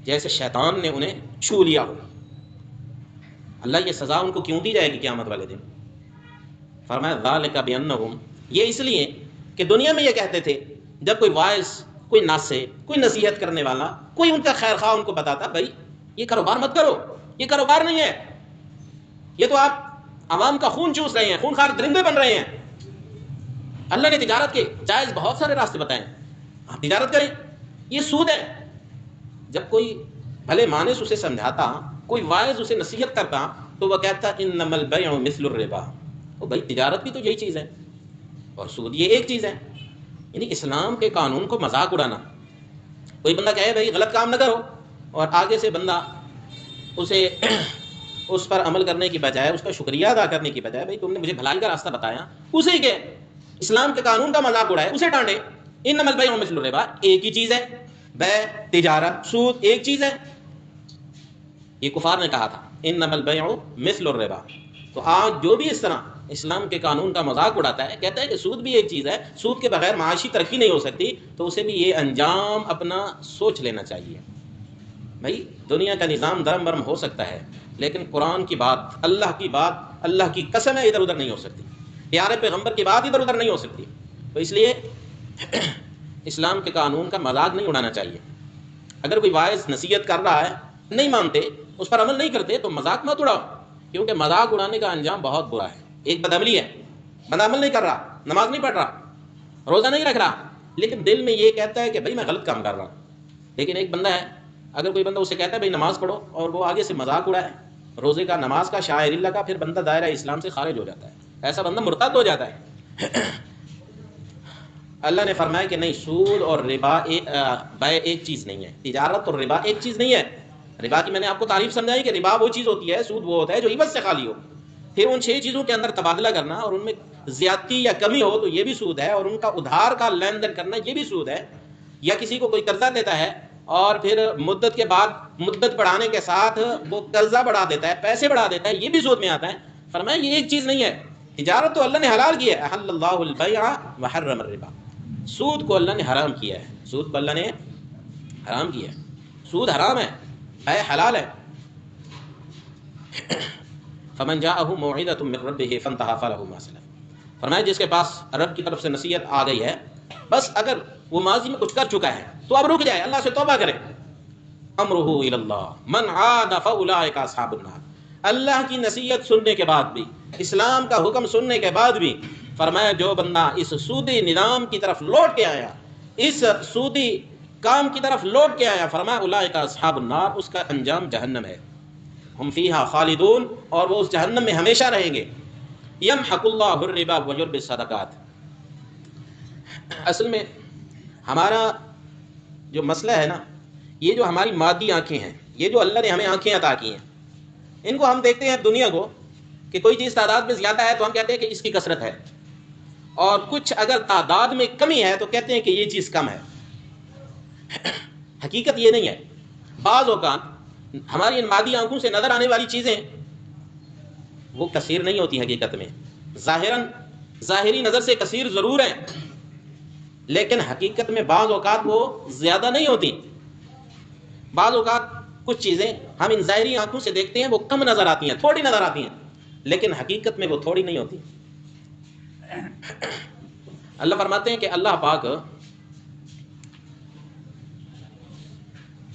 جیسے شیطان نے انہیں چھو لیا ہو. اللہ یہ سزا ان کو کیوں دی جائے گی قیامت والے دن؟ فرمایا ذالک بانہم، یہ اس لیے کہ دنیا میں یہ کہتے تھے جب کوئی واعظ، کوئی ناصح، کوئی نصیحت کرنے والا، کوئی ان کا خیر خواہ ان کو بتاتا بھائی یہ کاروبار مت کرو، یہ کاروبار نہیں ہے، یہ تو آپ عوام کا خون چوس رہے ہیں، خون خوار درندے بن رہے ہیں. اللہ نے تجارت کے جائز بہت سارے راستے بتائے ہیں، آپ تجارت کریں، یہ سود ہے. جب کوئی بھلے مانس اسے سمجھاتا، کوئی واعظ اسے نصیحت کرتا، تو وہ کہتا انما البیع مثل الربا، تو بھائی تجارت بھی تو یہی چیز ہے اور سود یہ ایک چیز ہے. یعنی اسلام کے قانون کو مذاق اڑانا. کوئی بندہ کہے بھائی غلط کام نہ کرو، اور آگے سے بندہ اسے اس پر عمل کرنے کی بجائے، اس کا شکریہ ادا کرنے کی بجائے، بھائی تم نے مجھے بھلائی کا راستہ بتایا، اسے کہ اسلام کے قانون کا مذاق اڑائے، اسے ڈانٹے. انما البیع مثل الربا، ایک ہی چیز ہے، بیع، تجارت، سود ایک چیز ہے. یہ کفار نے کہا تھا انما البیع مثل الربا. تو آج جو بھی اس طرح اسلام کے قانون کا مذاق اڑاتا ہے، کہتا ہے کہ سود بھی ایک چیز ہے، سود کے بغیر معاشی ترقی نہیں ہو سکتی، تو اسے بھی یہ انجام اپنا سوچ لینا چاہیے. بھائی دنیا کا نظام درم برم ہو سکتا ہے، لیکن قرآن کی بات، اللہ کی بات، اللہ کی قسم ہے ادھر ادھر نہیں ہو سکتی، پیارے پیغمبر کی بات ادھر ادھر نہیں ہو سکتی. تو اس لیے اسلام کے قانون کا مذاق نہیں اڑانا چاہیے. اگر کوئی واعظ نصیحت کر رہا ہے، نہیں مانتے، اس پر عمل نہیں کرتے، تو مذاق مت اڑاؤ، کیونکہ مذاق اڑانے کا انجام بہت برا ہے. ایک بدعملی ہے، بندہ عمل نہیں کر رہا، نماز نہیں پڑھ رہا، روزہ نہیں رکھ رہا، لیکن دل میں یہ کہتا ہے کہ بھائی میں غلط کام کر رہا ہوں. لیکن ایک بندہ ہے، اگر کوئی بندہ اسے کہتا ہے بھائی نماز پڑھو، اور وہ آگے سے مذاق اڑائے روزے کا، نماز کا، شاعر اللہ کا، پھر بندہ دائرہ اسلام سے خارج ہو جاتا ہے، ایسا بندہ مرتد ہو جاتا ہے. اللہ نے فرمایا کہ نہیں، سود اور ربا بیع ایک چیز نہیں ہے، تجارت اور ربا ایک چیز نہیں ہے. ربا کی میں نے آپ کو تعریف سمجھائی کہ ربا وہ چیز ہوتی ہے، سود وہ ہوتا ہے جو عوض سے خالی ہو. پھر ان 6 چیزوں کے اندر تبادلہ کرنا اور ان میں زیادتی یا کمی ہو تو یہ بھی سود ہے، اور ان کا ادھار کا لین دین کرنا یہ بھی سود ہے. یا کسی کو کوئی قرضہ دیتا ہے اور پھر مدت کے بعد مدت بڑھانے کے ساتھ وہ قرضہ بڑھا دیتا ہے، پیسے بڑھا دیتا ہے، یہ بھی سود میں آتا ہے. فرمایا یہ ایک چیز نہیں ہے. تجارت تو اللہ نے حلال کی ہے، احل اللہ البیع وحرم الربا. سود کو اللہ نے حرام کیا ہے، سود کو اللہ نے حرام کیا ہے. سود حرام ہے، بیع حلال ہے. فمن جاءه موعظة من ربه فانتهى فله ما سلف. فرمایا جس کے پاس رب کی طرف سے نصیحت آ گئی ہے، بس اگر وہ ماضی میں کچھ کر چکا ہے تو اب رک جائے، اللہ سے توبہ کرے. امرہ الی اللہ من عاد فاولئک اصحاب النار. اللہ کی نصیحت سننے کے بعد بھی، اسلام کا حکم سننے کے بعد بھی، فرمایا جو بندہ اس سودی نظام کی طرف لوٹ کے آیا، اس سودی کام کی طرف لوٹ کے آیا، فرمایا اولئک اصحاب النار، اس کا انجام جہنم ہے، ہم فیہا خالدون، اور وہ اس جہنم میں ہمیشہ رہیں گے. یمحق اللہ الربا ویربی الصدقات. اصل میں ہمارا جو مسئلہ ہے نا، یہ جو ہماری مادی آنکھیں ہیں، یہ جو اللہ نے ہمیں آنکھیں عطا کی ہیں، ان کو ہم دیکھتے ہیں دنیا کو کہ کوئی چیز تعداد میں زیادہ ہے تو ہم کہتے ہیں کہ اس کی کثرت ہے، اور کچھ اگر تعداد میں کمی ہے تو کہتے ہیں کہ یہ چیز کم ہے. حقیقت یہ نہیں ہے. بعض اوقات ہماری ان مادی آنکھوں سے نظر آنے والی چیزیں وہ کثیر نہیں ہوتی، حقیقت میں ظاہری نظر سے کثیر ضرور ہیں، لیکن حقیقت میں بعض اوقات وہ زیادہ نہیں ہوتی. بعض اوقات کچھ چیزیں ہم ان ظاہری آنکھوں سے دیکھتے ہیں وہ کم نظر آتی ہیں، تھوڑی نظر آتی ہیں، لیکن حقیقت میں وہ تھوڑی نہیں ہوتی۔ اللہ فرماتے ہیں کہ اللہ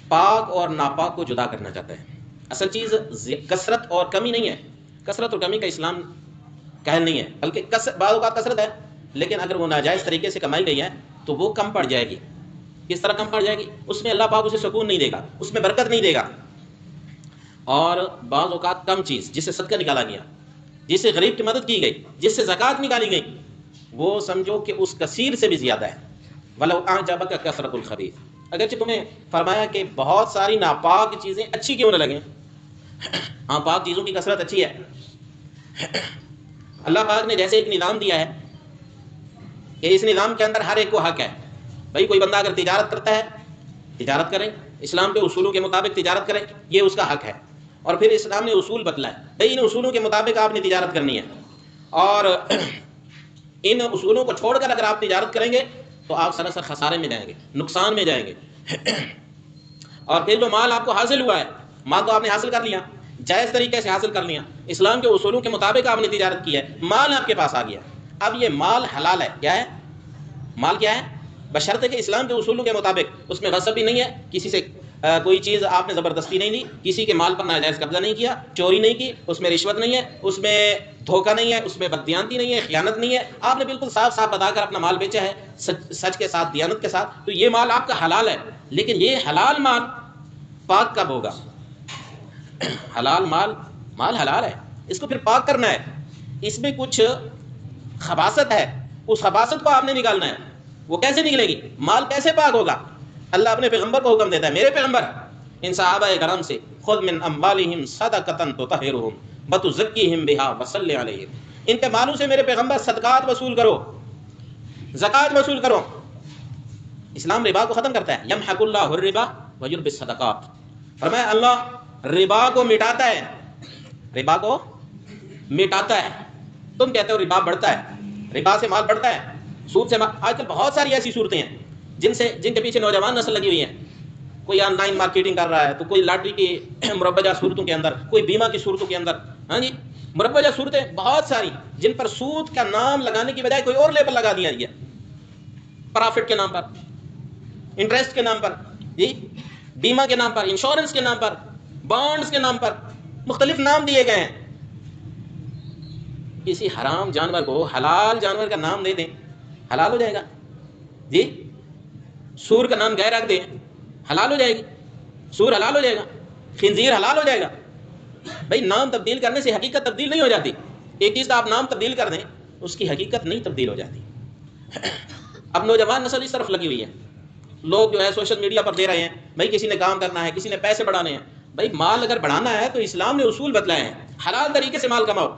پاک اور ناپاک کو جدا کرنا چاہتا ہے۔ اصل چیز کثرت اور کمی نہیں ہے، کثرت اور کمی کا اسلام کہل نہیں ہے، بلکہ بعض اوقات کثرت ہے لیکن اگر وہ ناجائز طریقے سے کمائی گئی ہے تو وہ کم پڑ جائے گی۔ کس طرح کم پڑ جائے گی؟ اس میں اللہ پاک اسے سکون نہیں دے گا، اس میں برکت نہیں دے گا۔ اور بعض اوقات کم چیز جس سے صدقہ نکالا گیا، جس سے غریب کی مدد کی گئی، جس سے زکوٰۃ نکالی گئی، وہ سمجھو کہ اس کثیر سے بھی زیادہ ہے۔ وَلَوْ أَعْجَبَكَ كَثْرَةُ الْخَبِيثِ، اگرچہ تمہیں فرمایا کہ بہت ساری ناپاک چیزیں اچھی کیوں نہ لگیں، ہاں پاک چیزوں کی کثرت اچھی ہے۔ اللہ پاک نے جیسے ایک نظام دیا ہے کہ اس نظام کے اندر ہر ایک کو حق ہے، بھائی کوئی بندہ اگر تجارت کرتا ہے تجارت کریں، اسلام کے اصولوں کے مطابق تجارت کریں، یہ اس کا حق ہے۔ اور پھر اسلام نے اصول بتلائے، بھئی ان اصولوں کے مطابق آپ نے تجارت کرنی ہے، اور ان اصولوں کو چھوڑ کر اگر آپ تجارت کریں گے تو آپ سراسر خسارے میں جائیں گے، نقصان میں جائیں گے۔ اور پھر جو مال آپ کو حاصل ہوا ہے، مال تو آپ نے حاصل کر لیا، جائز طریقے سے حاصل کر لیا، اسلام کے اصولوں کے مطابق آپ نے تجارت کی ہے، مال آپ کے پاس آ گیا، اب یہ مال حلال ہے۔ کیا ہے؟ مال کیا ہے؟ بشرطے کہ اسلام کے اصولوں کے مطابق اس میں غصب بھی نہیں ہے، کسی سے کوئی چیز آپ نے زبردستی نہیں لی، کسی کے مال پر ناجائز قبضہ نہیں کیا، چوری نہیں کی، اس میں رشوت نہیں ہے، اس میں دھوکہ نہیں ہے، اس میں بددیانتی نہیں ہے، خیانت نہیں ہے، آپ نے بالکل صاف صاف بتا کر اپنا مال بیچا ہے سچ کے ساتھ، دیانت کے ساتھ، تو یہ مال آپ کا حلال ہے۔ لیکن یہ حلال مال پاک کب ہوگا؟ حلال مال حلال ہے، اس کو پھر پاک کرنا ہے، اس میں کچھ خباثت ہے، اس خباثت کو آپ نے نکالنا ہے۔ وہ کیسے نکلے گی؟ مال کیسے پاک ہوگا؟ اللہ اپنے پیغمبر کو حکم دیتا ہے، میرے پیغمبر ان صحابہ کرام سے خذ من اموالہم صدقۃ تطہرہم وتزکیہم بہا وصلی علیہم، ان کے مالوں سے میرے پیغمبر صدقات وصول کرو، زکوٰۃ وصول کرو۔ اسلام ربا کو ختم کرتا ہے، یمحق اللہ الربا ویربی الصدقات، فرمایا اللہ ربا کو مٹاتا ہے، ربا کو مٹاتا ہے۔ تم کہتے ہو ربا بڑھتا ہے، ربا سے مال بڑھتا ہے، سود سے مال۔ آج کل بہت ساری ایسی صورتیں ہیں جن کے پیچھے نوجوان نسل لگی ہوئی ہے، کوئی آن لائن مارکیٹنگ کر رہا ہے، تو کوئی لاٹری کی مربجہ صورتوں کے اندر، کوئی بیمہ کی صورتوں کے اندر، ہاں جی مربجہ صورتیں بہت ساری جن پر سود کا نام لگانے کی بجائے کوئی اور لیبل لگا دیا گیا، پرافٹ کے نام پر، انٹرسٹ کے نام پر، جی بیمہ کے نام پر، انشورنس کے نام پر، بانڈز کے نام پر، مختلف نام دیے گئے ہیں۔ کسی حرام جانور کو حلال جانور کا نام دے دیں، حلال ہو جائے گا، جی سور کا نام گائے رکھ دیں، حلال ہو جائے گی، سور حلال ہو جائے گا، خنزیر حلال ہو جائے گا۔ بھائی نام تبدیل کرنے سے حقیقت تبدیل نہیں ہو جاتی، ایک چیز کا آپ نام تبدیل کر دیں اس کی حقیقت نہیں تبدیل ہو جاتی۔ اب نوجوان نسل اس طرف لگی ہوئی ہے، لوگ جو ہے سوشل میڈیا پر دے رہے ہیں، بھائی کسی نے کام کرنا ہے، کسی نے پیسے بڑھانے ہیں۔ بھائی مال اگر بڑھانا ہے تو اسلام نے اصول بتلائے ہیں، حلال طریقے سے مال کماؤ،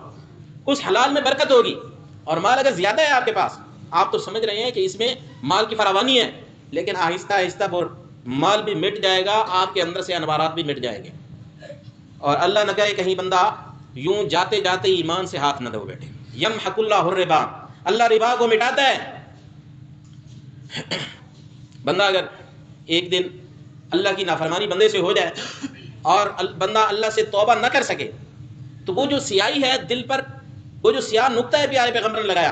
اس حلال میں برکت ہوگی۔ اور مال اگر زیادہ ہے آپ کے پاس، آپ تو سمجھ رہے ہیں کہ اس میں مال کی فراوانی ہے، لیکن آہستہ آہستہ وہ مال بھی مٹ جائے گا، آپ کے اندر سے انوارات بھی مٹ جائیں گے، اور اللہ نہ کرے کہیں بندہ یوں جاتے جاتے ایمان سے ہاتھ نہ دھو بیٹھے۔ یمحق اللہ الربا، اللہ ربا کو مٹاتا ہے۔ بندہ اگر ایک دن اللہ کی نافرمانی بندے سے ہو جائے اور بندہ اللہ سے توبہ نہ کر سکے، تو وہ جو سیاہی ہے دل پر، وہ جو سیاہ نقطہ ہے پیارے پیغمبر نے لگایا،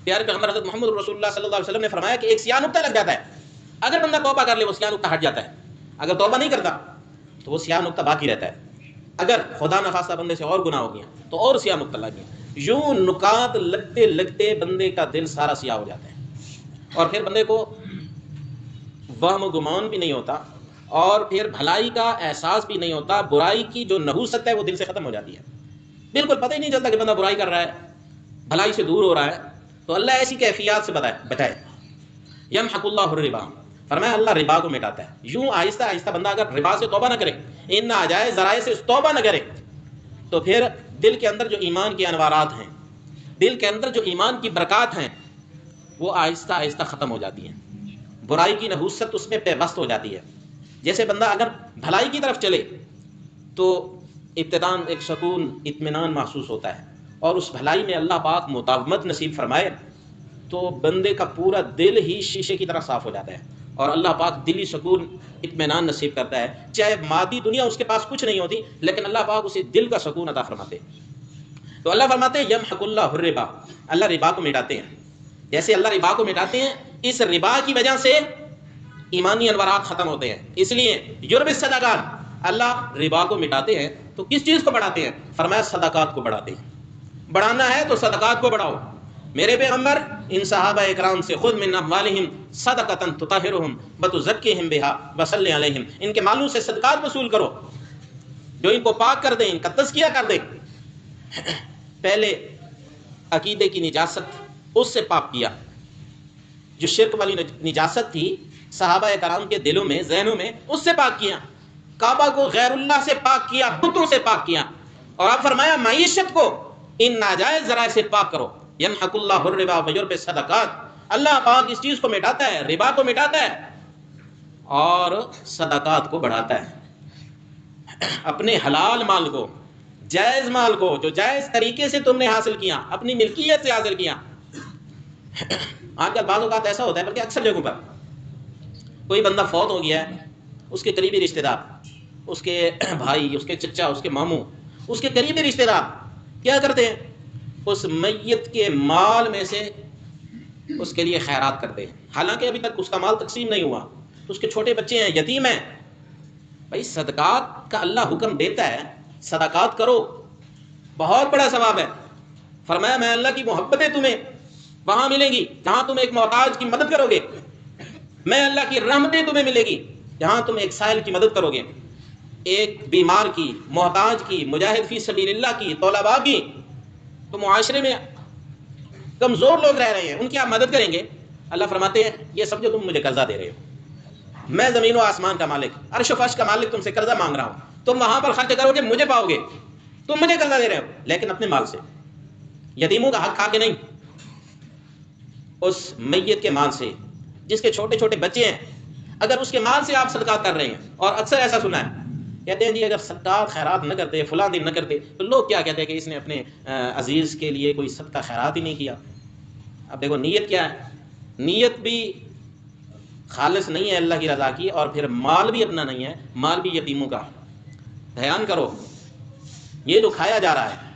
پیارے پیغمبر حضرت محمد رسول اللہ صلی اللہ علیہ وسلم نے فرمایا کہ ایک سیاہ نقطہ لگ جاتا ہے، اگر بندہ توبہ کر لے وہ سیاہ نقطہ ہٹ جاتا ہے، اگر توبہ نہیں کرتا تو وہ سیاہ نقطہ باقی رہتا ہے، اگر خدا نخواستہ بندے سے اور گناہ ہو گیا تو اور سیاہ نقطہ لگ گیا، یوں نکات لگتے لگتے بندے کا دل سارا سیاہ ہو جاتا ہے، اور پھر بندے کو وہم و گمان بھی نہیں ہوتا، اور پھر بھلائی کا احساس بھی نہیں ہوتا، برائی کی جو نحوست ہے وہ دل سے ختم ہو جاتی ہے، بالکل پتہ ہی نہیں چلتا کہ بندہ برائی کر رہا ہے، بھلائی سے دور ہو رہا ہے۔ تو اللہ ایسی کیفیات سے بتائے، یمحق اللہ الربا، فرمایا اللہ ربا کو مٹاتا ہے۔ یوں آہستہ آہستہ بندہ اگر ربا سے توبہ نہ کرے، ان ناجائز ذرائع سے توبہ نہ کرے، تو پھر دل کے اندر جو ایمان کے انوارات ہیں، دل کے اندر جو ایمان کی برکات ہیں، وہ آہستہ آہستہ ختم ہو جاتی ہیں، برائی کی نحوست اس میں پیوست ہو جاتی ہے۔ جیسے بندہ اگر بھلائی کی طرف چلے تو ابتداً ایک سکون اطمینان محسوس ہوتا ہے، اور اس بھلائی میں اللہ پاک مداومت نصیب فرمائے تو بندے کا پورا دل ہی شیشے کی طرح صاف ہو جاتا ہے، اور اللہ پاک دلی سکون اطمینان نصیب کرتا ہے، چاہے مادی دنیا اس کے پاس کچھ نہیں ہوتی لیکن اللہ پاک اسے دل کا سکون عطا فرماتے ہیں۔ تو اللہ فرماتے ہیں یمحق اللہ الربا، اللہ ربا کو مٹاتے ہیں۔ جیسے اللہ ربا کو مٹاتے ہیں، اس ربا کی وجہ سے ایمانی انوارات ختم ہوتے ہیں، اس لیے یربی الصدقات، اللہ ربا کو مٹاتے ہیں تو کس چیز کو بڑھاتے ہیں؟ فرمایا صدقات کو بڑھاتے ہیں۔ بڑھانا ہے تو صدقات کو بڑھاؤ۔ میرے پیغمبر ان صحابہ اکرام سے خذ من اموالہم صدقۃ تطہرہم وتزکیہم بہا وصلی علیہم، ان کے مالوں سے صدقات وصول کرو جو ان کو پاک کر دیں، ان کا تزکیہ کر دیں۔ پہلے عقیدے کی نجاست اس سے پاک کیا، جو شرک والی نجاست تھی صحابہ کرام کے دلوں میں ذہنوں میں، اس سے پاک کیا۔ کعبہ کو غیر اللہ سے پاک کیا، بتوں سے پاک کیا، اور اب فرمایا معیشت کو ان ناجائز ذرائع سے پاک کرو۔ یمحق اللہ الربا ویربی الصدقات، اللہ پاک اس چیز کو مٹاتا ہے، ربا کو مٹاتا ہے اور صدقات کو بڑھاتا ہے۔ اپنے حلال مال کو، جائز مال کو، جو جائز طریقے سے تم نے حاصل کیا، اپنی ملکیت سے حاصل کیا۔ آج کل بعض اوقات ایسا ہوتا ہے، بلکہ اکثر جگہوں پر کوئی بندہ فوت ہو گیا ہے، اس کے قریبی رشتہ دار، اس کے بھائی، اس کے چچا، اس کے ماموں، اس کے قریبی رشتہ دار کیا کرتے ہیں؟ اس میت کے مال میں سے اس کے لیے خیرات کرتے ہیں، حالانکہ ابھی تک اس کا مال تقسیم نہیں ہوا، تو اس کے چھوٹے بچے ہیں، یتیم ہیں۔ بھائی صدقات کا اللہ حکم دیتا ہے، صدقات کرو، بہت بڑا ثواب ہے۔ فرمایا میں اللہ کی محبتیں تمہیں وہاں ملیں گی جہاں تم ایک محتاج کی مدد کرو گے، میں اللہ کی رحمتیں تمہیں ملے گی جہاں تم ایک سائل کی مدد کرو گے، ایک بیمار کی، محتاج کی، مجاہد فی سبیل اللہ کی، طلباء کی۔ تو معاشرے میں کمزور لوگ رہ رہے ہیں، ان کی آپ مدد کریں گے۔ اللہ فرماتے ہیں یہ سمجھو تم مجھے قرضہ دے رہے ہو، میں زمین و آسمان کا مالک، عرش و فرش کا مالک تم سے قرضہ مانگ رہا ہوں، تم وہاں پر خرچ کرو گے مجھے پاؤ گے، تم مجھے قرضہ دے رہے ہو لیکن اپنے مال سے، یتیموں کا حق کھا کے نہیں، اس میت کے مال سے، جس کے چھوٹے چھوٹے بچے ہیں، اگر اس کے مال سے آپ صدقات کر رہے ہیں۔ اور اکثر ایسا سنا ہے، کہتے ہیں جی اگر صدقات خیرات نہ کرتے، فلاں دن نہ کرتے، تو لوگ کیا کہتے ہیں کہ اس نے اپنے عزیز کے لیے کوئی صدقہ خیرات ہی نہیں کیا۔ اب دیکھو نیت کیا ہے، نیت بھی خالص نہیں ہے اللہ کی رضا کی، اور پھر مال بھی اپنا نہیں ہے، مال بھی یتیموں کا۔ دھیان کرو، یہ جو کھایا جا رہا ہے،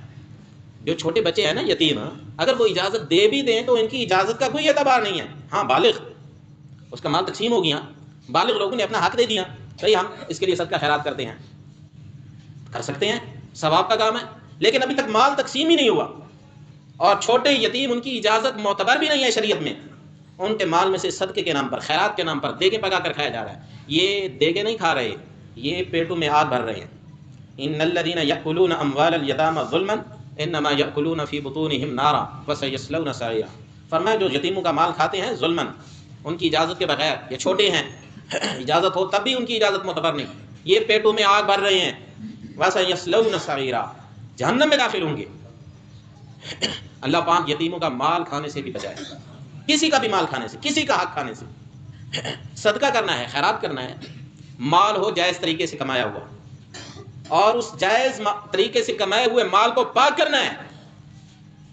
جو چھوٹے بچے ہیں نا یتیم، اگر وہ اجازت دے بھی دیں تو ان کی اجازت کا کوئی اعتبار نہیں ہے۔ ہاں بالغ، اس کا مال تقسیم ہو گیا، بالغ لوگوں نے اپنا حق دے دیا، بھائی ہم اس کے لیے صدقہ خیرات کرتے ہیں، کر سکتے ہیں، ثواب کا کام ہے، لیکن ابھی تک مال تقسیم ہی نہیں ہوا، اور چھوٹے یتیم ان کی اجازت معتبر بھی نہیں ہے شریعت میں، ان کے مال میں سے صدقے کے نام پر، خیرات کے نام پر دیگیں پکا کر کھایا جا رہا ہے۔ یہ دیگیں نہیں کھا رہے، یہ پیٹوں میں آگ بھر رہے ہیں۔ ان الذين ياكلون اموال اليتامى ظلما انما ياكلون في بطونهم نارا وسيصلون سعيرا، فرمایا جو یتیموں کا مال کھاتے ہیں ظلمن، ان کی اجازت کے بغیر، یہ چھوٹے ہیں، اجازت ہو تب بھی ان کی اجازت معتبر نہیں، یہ پیٹوں میں آگ بھر رہے ہیں، وسيصلون سعيرا، جہنم میں داخل ہوں گے۔ اللہ پاک یتیموں کا مال کھانے سے بھی بچائے، کسی کا بھی مال کھانے سے، کسی کا حق کھانے سے۔ صدقہ کرنا ہے، خیرات کرنا ہے، مال ہو جائز طریقے سے کمایا ہوا، اور اس جائز طریقے سے کمائے ہوئے مال کو پاک کرنا ہے،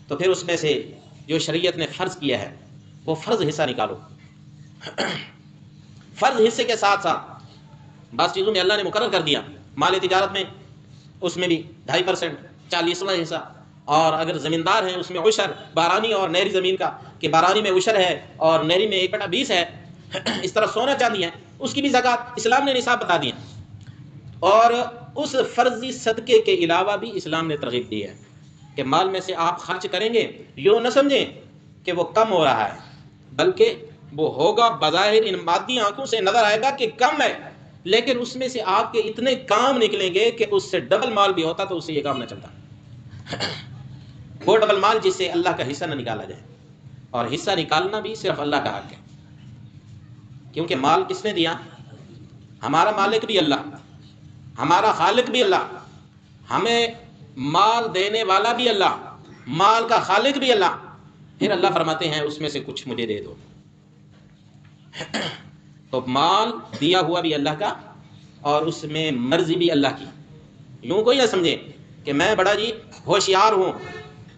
تو پھر اس میں سے جو شریعت نے فرض کیا ہے وہ فرض حصہ نکالو۔ فرض حصے کے ساتھ ساتھ بعض چیزوں میں اللہ نے مقرر کر دیا، مال تجارت میں اس میں بھی 2.5%، 40واں حصہ، اور اگر زمیندار ہیں اس میں عشر، بارانی اور نہری زمین کا، کہ بارانی میں عشر ہے اور نہری میں 1/20 ہے، اس طرح سونا چاندی ہے، اس کی بھی زکوٰۃ اسلام نے نصاب بتا دیا۔ اور اس فرضی صدقے کے علاوہ بھی اسلام نے ترغیب دی ہے کہ مال میں سے آپ خرچ کریں گے، یوں نہ سمجھیں کہ وہ کم ہو رہا ہے، بلکہ وہ ہوگا بظاہر ان مادی آنکھوں سے نظر آئے گا کہ کم ہے، لیکن اس میں سے آپ کے اتنے کام نکلیں گے کہ اس سے ڈبل مال بھی ہوتا تو اس سے یہ کام نہ چلتا۔ وہ ڈبل مال جس سے اللہ کا حصہ نہ نکالا جائے، اور حصہ نکالنا بھی صرف اللہ کا حق ہے، کیونکہ مال کس نے دیا؟ ہمارا مالک بھی اللہ، ہمارا خالق بھی اللہ، ہمیں مال دینے والا بھی اللہ، مال کا خالق بھی اللہ۔ پھر اللہ فرماتے ہیں اس میں سے کچھ مجھے دے دو۔ تو مال دیا ہوا بھی اللہ کا، اور اس میں مرضی بھی اللہ کی۔ یوں کوئی نہ سمجھے کہ میں بڑا جی ہوشیار ہوں،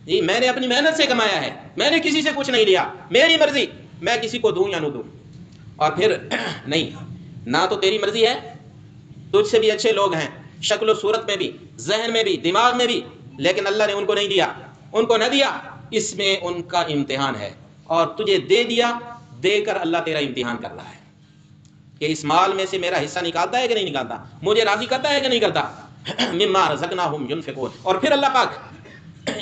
جی میں نے اپنی محنت سے کمایا ہے، میں نے کسی سے کچھ نہیں لیا، میری مرضی، میں کسی کو دوں یا نہ دوں۔ اور پھر نہیں، نہ تو تیری مرضی ہے، تجھ سے بھی اچھے لوگ ہیں شکل و صورت میں بھی، ذہن میں بھی، دماغ میں بھی، لیکن اللہ نے ان کو نہیں دیا، ان کو نہ دیا، اس میں ان کا امتحان ہے، اور تجھے دے دیا، دے کر اللہ تیرا امتحان کر رہا ہے کہ اس مال میں سے میرا حصہ نکالتا ہے کہ نہیں نکالتا، مجھے راضی کرتا ہے کہ نہیں کرتا۔ مما رزقناہم ینفقون۔ اور پھر اللہ پاک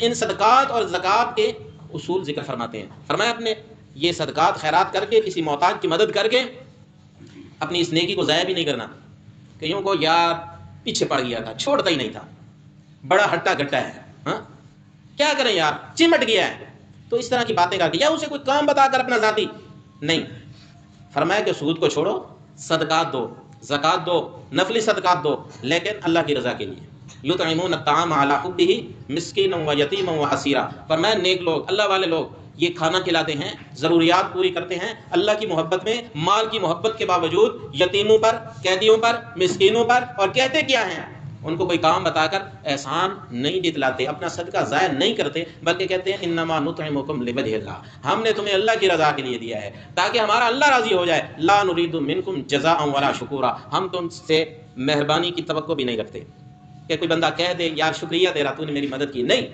ان صدقات اور زکوٰۃ کے اصول ذکر فرماتے ہیں۔ فرمایا اپنے یہ صدقات خیرات کر کے، کسی محتاج کی مدد کر کے، اپنی اس نیکی کو ضائع بھی نہیں کرنا، کئیوں کو یار پیچھے پڑ گیا تھا، چھوڑتا ہی نہیں تھا، بڑا ہٹا گٹا ہے، ہاں کیا کریں یار، چمٹ گیا ہے، تو اس طرح کی باتیں کر کے، یا اسے کوئی کام بتا کر اپنا ذاتی نہیں۔ فرمایا کہ سود کو چھوڑو، صدقات دو، زکوٰۃ دو، نفلی صدقات دو، لیکن اللہ کی رضا کے لیے۔ یطعمون الطعام علی حبہ مسکینا و یتیما و اسیرا۔ فرمایا نیک لوگ، اللہ والے لوگ یہ کھانا کھلاتے ہیں، ضروریات پوری کرتے ہیں اللہ کی محبت میں، مال کی محبت کے باوجود، یتیموں پر، قیدیوں پر، مسکینوں پر، اور کہتے کیا ہیں، ان کو کوئی کام بتا کر احسان نہیں جتلاتے، اپنا صدقہ ضائع نہیں کرتے، بلکہ کہتے ہیں انما نطعمکم لوجہ اللہ، ہم نے تمہیں اللہ کی رضا کے لیے دیا ہے تاکہ ہمارا اللہ راضی ہو جائے، لا نرید منکم جزاء ولا شکورا، ہم تم سے مہربانی کی توقع بھی نہیں رکھتے کہ کوئی بندہ کہہ دے یار شکریہ تیرا، تو نے میری مدد کی، نہیں۔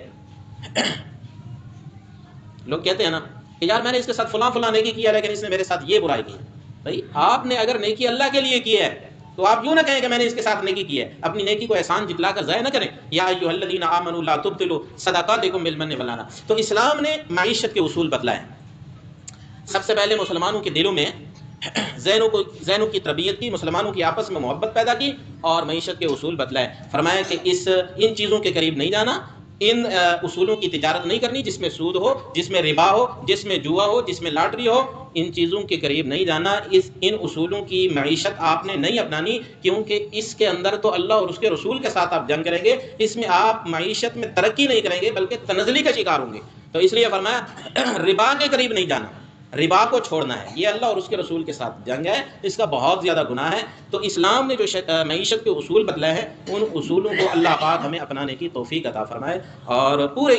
لوگ کہتے ہیں نا کہ یار میں نے اس کے ساتھ فلاں فلاں نیکی کیا لیکن اس نے میرے ساتھ یہ برائی کی۔ بھائی آپ نے اگر نیکی اللہ کے لیے کی ہے تو آپ یوں نہ کہیں کہ میں نے اس کے ساتھ نیکی کی ہے، اپنی نیکی کو احسان جتلا کر ضائع نہ کریں۔ یا ایھا الذین آمنوا لا تبطلوا صدقاتکم بالمن والعطا۔ تو اسلام نے معیشت کے اصول بتلائے۔ سب سے پہلے مسلمانوں کے دلوں میں ذہنوں کی تربیت کی، مسلمانوں کی آپس میں محبت پیدا کی، اور معیشت کے اصول بتلائے۔ فرمایا کہ ان چیزوں کے قریب نہیں جانا، ان اصولوں کی تجارت نہیں کرنی جس میں سود ہو، جس میں ربا ہو، جس میں جوا ہو، جس میں لاٹری ہو، ان چیزوں کے قریب نہیں جانا، ان اصولوں کی معیشت آپ نے نہیں اپنانی، کیونکہ اس کے اندر تو اللہ اور اس کے رسول کے ساتھ آپ جنگ کریں گے، اس میں آپ معیشت میں ترقی نہیں کریں گے بلکہ تنزلی کا شکار ہوں گے۔ تو اس لیے فرمایا ربا کے قریب نہیں جانا، ربا کو چھوڑنا ہے، یہ اللہ اور اس کے رسول کے ساتھ جنگ ہے، اس کا بہت زیادہ گناہ ہے۔ تو اسلام نے جو معیشت کے اصول بتلائے ہیں، ان اصولوں کو اللہ پاک ہمیں اپنانے کی توفیق عطا فرمائے، اور پورے